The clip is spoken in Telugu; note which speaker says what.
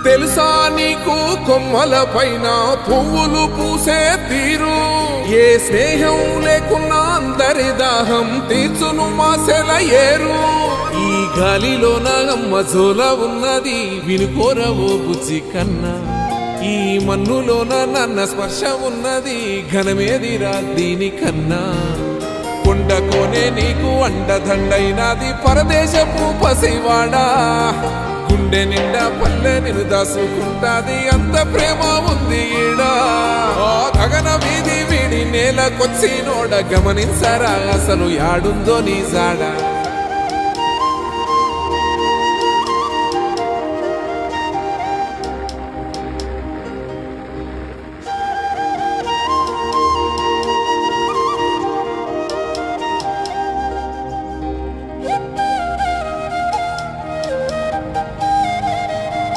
Speaker 1: తెలుసా నీకు కొమ్మల పైన పువ్వులు పూసే తీరు? ఏ స్నేహం లేకున్నా అందరి దాహం తీర్చును మాసెల ఏరు. ఈ గాలిలో నాగమ్మ జోల ఉన్నది వినుకోరవో బుజ్జి కన్నా. ఈ మన్నులోన నన్న స్పర్శ ఉన్నది ఘనమేదిరా దీనికన్నా. కొండకోనే నీకు అండదండైనది పరదేశపు పసివాడా. గుండె నిండా పల్లె నిన్ను దాసుకుంటాది అంత ప్రేమ ఉంది ఈడా. గగన వీధి వీడి నేలకొచ్చినోడ గమనించరా అసలు యాడుందో నీ జాడ.